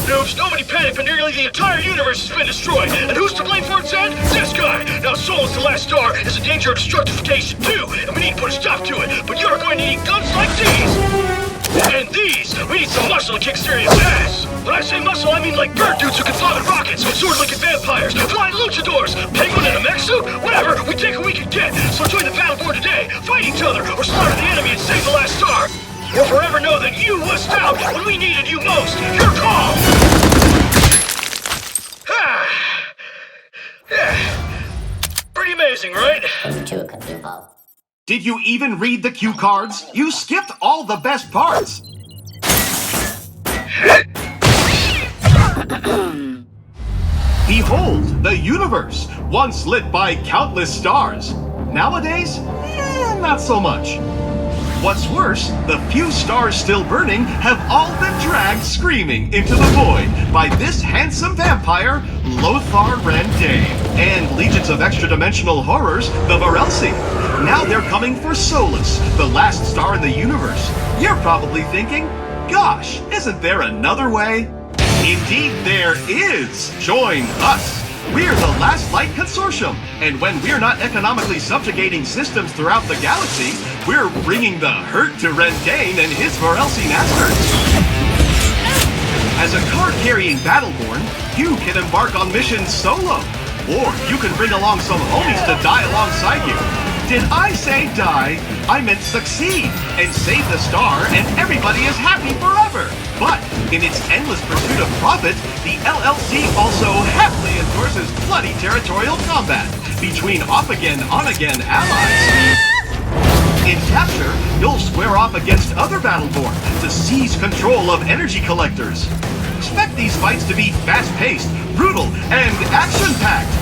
up, noobs! Nobody panic, but nearly the entire universe has been destroyed! And who's to blame for its end? This guy! Now Solus, the last star, is in danger of destructification too! And we need to put a stop to it! But you're going to need guns like these! And these! We need some muscle to kick serious ass! When I say muscle, I mean like bird dudes who can fly with rockets, sword-looking vampires, flying luchadors, penguin in a mech suit, whatever! We take what we can get! So join the battlefield today! Fight each other, or slaughter the enemy and save the last star! Or forever know that you lost out when we needed you most! Your call! Pretty amazing, right? Did you even read the cue cards? You skipped all the best parts! Behold, the universe, once lit by countless stars. Nowadays, not so much. What's worse, the few stars still burning have all been dragged screaming into the void by this handsome vampire, Lothar Rendane, and legions of extra-dimensional horrors, the Varelsi. Now they're coming for Solus, the last star in the universe. You're probably thinking, gosh, isn't there another way? Indeed there is! Join us! We're the Last Light Consortium, and when we're not economically subjugating systems throughout the galaxy, we're bringing the hurt to Rendane and his Varelsi Masters. As a card-carrying Battleborn, you can embark on missions solo, or you can bring along some homies to die alongside you. Did I say die? I meant succeed, and save the star, and everybody is happy forever. But in its endless pursuit of profit, the LLC also happily endorses bloody territorial combat between off-again, on-again allies. In capture, you'll square off against other Battleborn to seize control of energy collectors. Expect these fights to be fast-paced, brutal, and action-packed.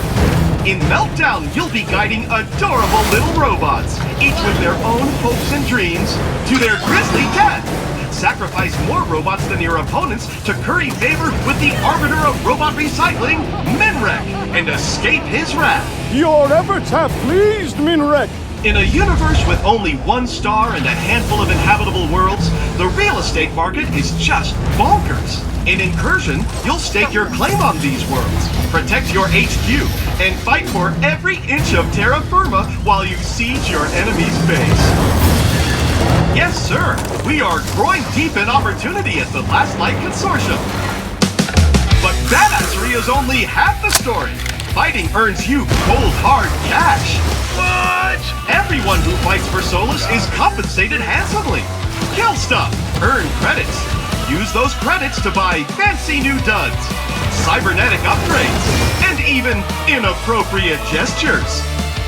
In Meltdown, you'll be guiding adorable little robots, each with their own hopes and dreams, to their grisly death. Sacrifice more robots than your opponents to curry favor with the arbiter of robot recycling, Minrek, and escape his wrath. Your efforts have pleased Minrek. In a universe with only one star and a handful of inhabitable worlds, the real estate market is just bonkers. In Incursion, you'll stake your claim on these worlds, protect your HQ, and fight for every inch of terra firma while you siege your enemy's base. Yes, sir, we are growing deep in opportunity at the Last Light Consortium. But badassery is only half the story. Fighting earns you cold, hard cash. What? Everyone who fights for Solus is compensated handsomely. Kill stuff, earn credits. Use those credits to buy fancy new duds, cybernetic upgrades, and even inappropriate gestures.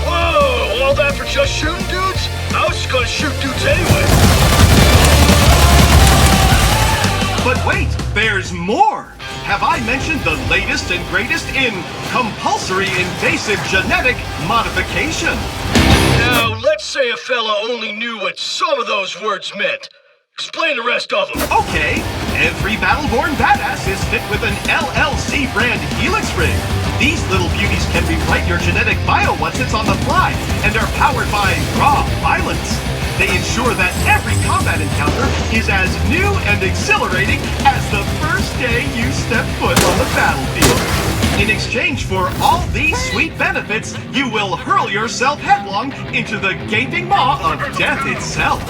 Whoa, all that for just shooting dudes? I was just gonna shoot dudes anyway. But wait, there's more! Have I mentioned the latest and greatest in compulsory invasive genetic modification? Now, let's say a fella only knew what some of those words meant. Explain the rest of them. Okay, every Battleborn badass is fit with an LLC brand Helix rig. These little beauties can rewrite your genetic bio once it's on the fly, and are powered by raw violence. They ensure that every combat encounter is as new and exhilarating as the first day you step foot on the battlefield. In exchange for all these sweet benefits, you will hurl yourself headlong into the gaping maw of death itself.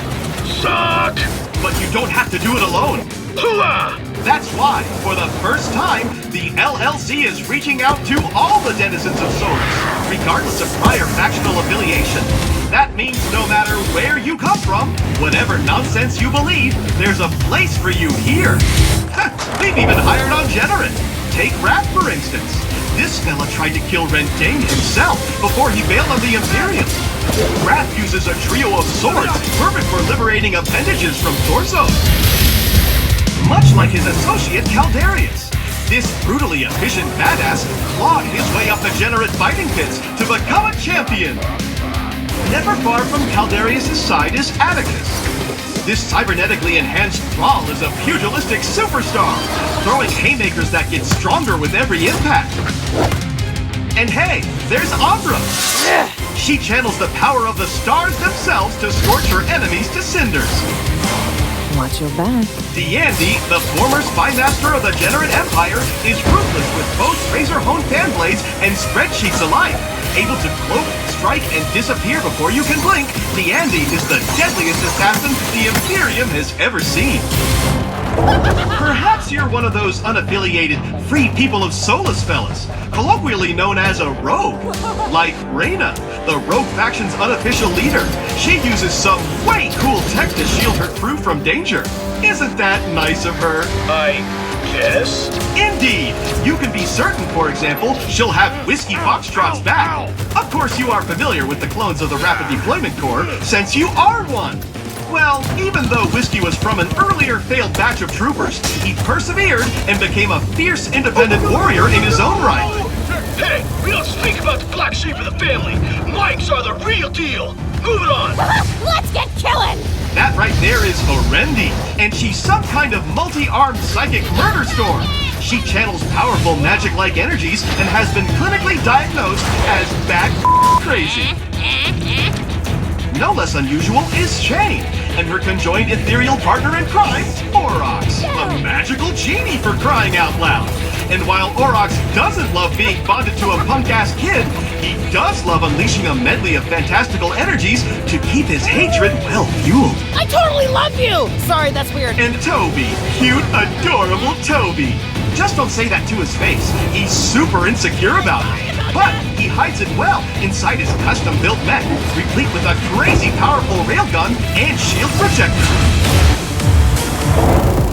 Suck! But you don't have to do it alone. Hooah! That's why, for the first time, the LLC is reaching out to all the denizens of Solus, regardless of prior factional affiliation. That means no matter where you come from, whatever nonsense you believe, there's a place for you here. We've even hired on Generate. Take Raph, for instance. This fella tried to kill Rendane himself before he bailed on the Imperium. Raph uses a trio of swords, perfect for liberating appendages from torso. Much like his associate Caldarius. This brutally efficient badass clawed his way up the Generate fighting pits to become a champion. Never far from Caldarius' side is Atticus. This cybernetically enhanced thrall is a pugilistic superstar, throwing haymakers that get stronger with every impact. And hey, there's Ambra. She channels the power of the stars themselves to scorch her enemies to cinders. Watch your back. D'Andy, the former spy master of the Generate Empire, is ruthless with both razor-honed fan blades and spreadsheets alike. Able to cloak, strike, and disappear before you can blink, D'Andy is the deadliest assassin the Imperium has ever seen. Perhaps you're one of those unaffiliated free people of Solus fellas, colloquially known as a rogue, like Reyna, the rogue faction's unofficial leader. She uses some way cool tech to shield her crew from danger. Isn't that nice of her? I guess. Indeed! You can be certain, for example, she'll have Whiskey Foxtrot's back. Of course you are familiar with the clones of the Rapid Deployment Corps, since you are one. Well, even though Whiskey was from an earlier failed batch of troopers, he persevered and became a fierce independent warrior in his own right. Hey, we don't speak about the black sheep of the family. Mikes are the real deal. Moving on. Let's get killing! That right there is Orendi, and she's some kind of multi-armed psychic murder storm. She channels powerful magic-like energies and has been clinically diagnosed as bad crazy. No less unusual is Shane, and her conjoined ethereal partner in crime, Aurochs, a magical genie for crying out loud. And while Aurochs doesn't love being bonded to a punk-ass kid, he does love unleashing a medley of fantastical energies to keep his hatred well-fueled. I totally love you! Sorry, that's weird. And Toby, cute, adorable Toby. Just don't say that to his face. He's super insecure about it. But he hides it well inside his custom-built mech, replete with a crazy powerful railgun and shield protector.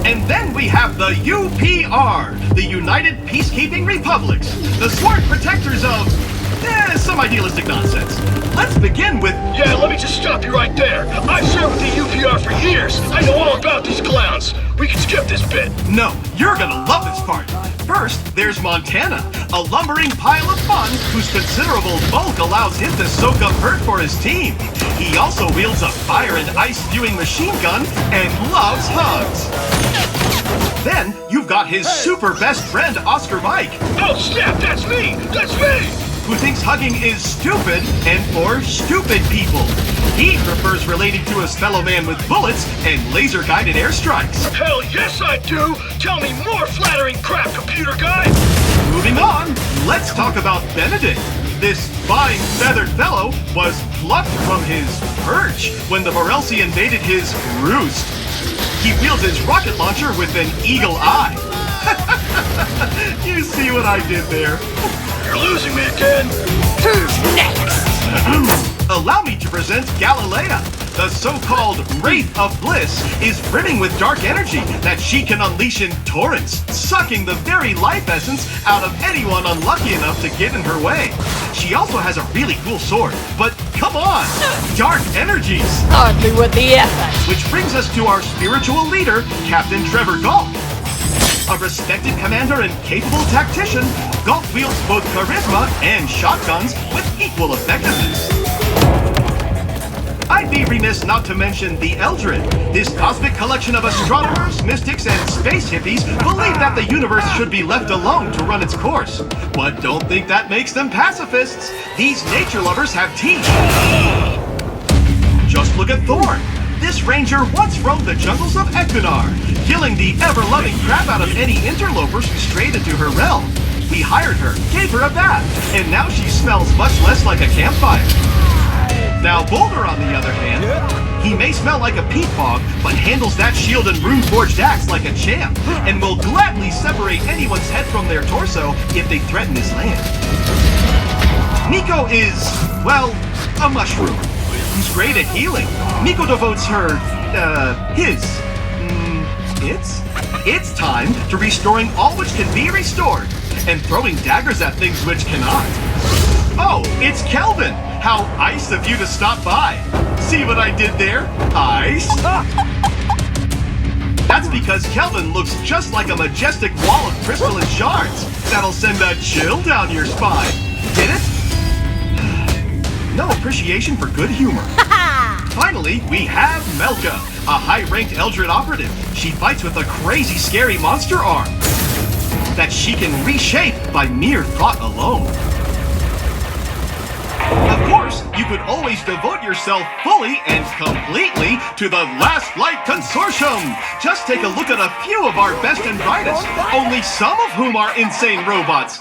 And then we have the UPR, the United Peacekeeping Republics, the smart protectors of some idealistic nonsense. Let's begin with... Yeah, let me just stop you right there. I've served with the UPR for years. I know all about these clowns. We can skip this bit. No, you're gonna love this part. First, there's Montana, a lumbering pile of fun whose considerable bulk allows him to soak up hurt for his team. He also wields a fire and ice-spewing machine gun and loves hugs. Then, you've got his super best friend, Oscar Mike. Oh, snap, that's me! That's me! Who thinks hugging is stupid and for stupid people. He prefers relating to his fellow man with bullets and laser-guided airstrikes. Hell yes, I do! Tell me more flattering crap, computer guy! Moving on, let's talk about Benedict. This fine, feathered fellow was plucked from his perch when the Varelsi invaded his roost. He wields his rocket launcher with an eagle eye. You see what I did there? You're losing me again! Who's next? Allow me to present Galilea. The so-called Wraith of Bliss is brimming with dark energy that she can unleash in torrents, sucking the very life essence out of anyone unlucky enough to get in her way. She also has a really cool sword, but come on! Dark energies! Hardly worth the effort. Which brings us to our spiritual leader, Captain Trevor Galt. A respected commander and capable tactician, Galt wields both charisma and shotguns with equal effectiveness. I'd be remiss not to mention the Eldred. This cosmic collection of astronomers, mystics, and space hippies believe that the universe should be left alone to run its course. But don't think that makes them pacifists. These nature lovers have teeth. Just look at Thorn. This ranger once roamed the jungles of Equinar, killing the ever-loving crap out of any interlopers who strayed into her realm. We hired her, gave her a bath, and now she smells much less like a campfire. Now Boulder, on the other hand, he may smell like a peat bog, but handles that shield and rune-forged axe like a champ, and will gladly separate anyone's head from their torso if they threaten his land. Nico is, well, a mushroom. Who's great at healing. Nico devotes it's time to restoring all which can be restored, and throwing daggers at things which cannot. Oh, it's Kelvin! How nice of you to stop by. See what I did there? Ice? That's because Kelvin looks just like a majestic wall of crystalline shards that'll send a chill down your spine. Get it? No appreciation for good humor. Finally, we have Melka, a high-ranked Eldred operative. She fights with a crazy, scary monster arm that she can reshape by mere thought alone. Of course, course, you could always devote yourself fully and completely to the Last Light Consortium. Just take a look at a few of our best and brightest, only some of whom are insane robots.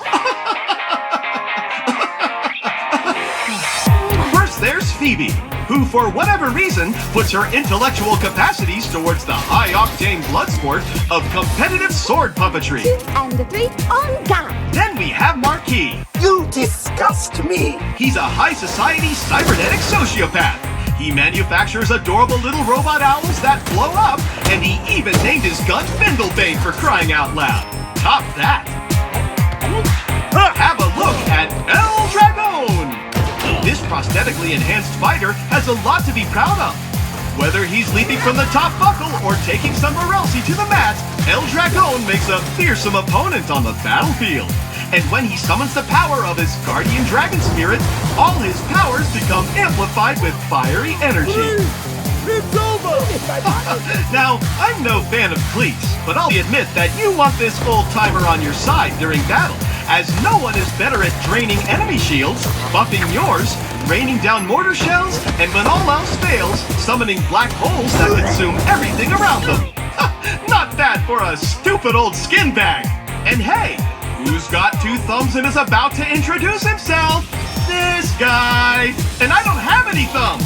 First, there's Phoebe, who, for whatever reason, puts her intellectual capacities towards the high-octane blood sport of competitive sword puppetry. 2 and 3 on guard. Then we have Marquis. You disgust me! He's a high-society cybernetic sociopath. He manufactures adorable little robot owls that blow up, and he even named his gun Bindlebane for crying out loud. Top that! Have a look at El Dragon! This prosthetically enhanced fighter has a lot to be proud of. Whether he's leaping from the top buckle or taking some Morelsi to the mat, El Dragon makes a fearsome opponent on the battlefield. And when he summons the power of his guardian dragon spirit, all his powers become amplified with fiery energy. It's over! Now, I'm no fan of cleats, but I'll admit that you want this old-timer on your side during battle, as no one is better at draining enemy shields, buffing yours, raining down mortar shells, and when all else fails, summoning black holes that consume everything around them. Not bad for a stupid old skin bag. And hey, who's got 2 thumbs and is about to introduce himself? This guy. And I don't have any thumbs.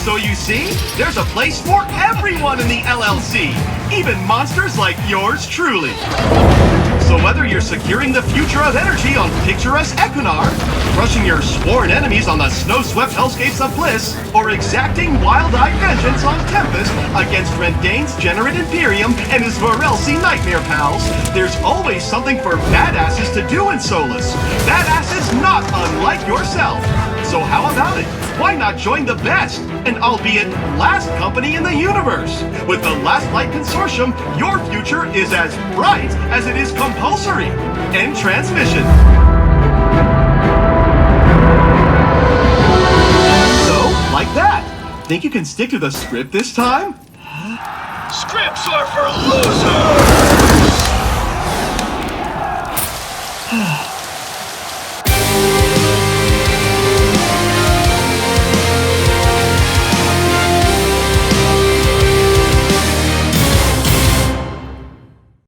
So you see, there's a place for everyone in the LLC, even monsters like yours truly. So whether you're securing the future of energy on picturesque Equinar, crushing your sworn enemies on the snow-swept hellscapes of Bliss, or exacting wild-eyed vengeance on Tempest against Rendain's Generate Imperium and his Morelsi Nightmare pals, there's always something for badasses to do in Solus. Badasses not unlike yourself. So how about it? Why not join the best, and albeit last company in the universe? With the Last Light Consortium, your future is as bright as it is compulsory. End transmission. So, like that. Think you can stick to the script this time? Scripts are for losers!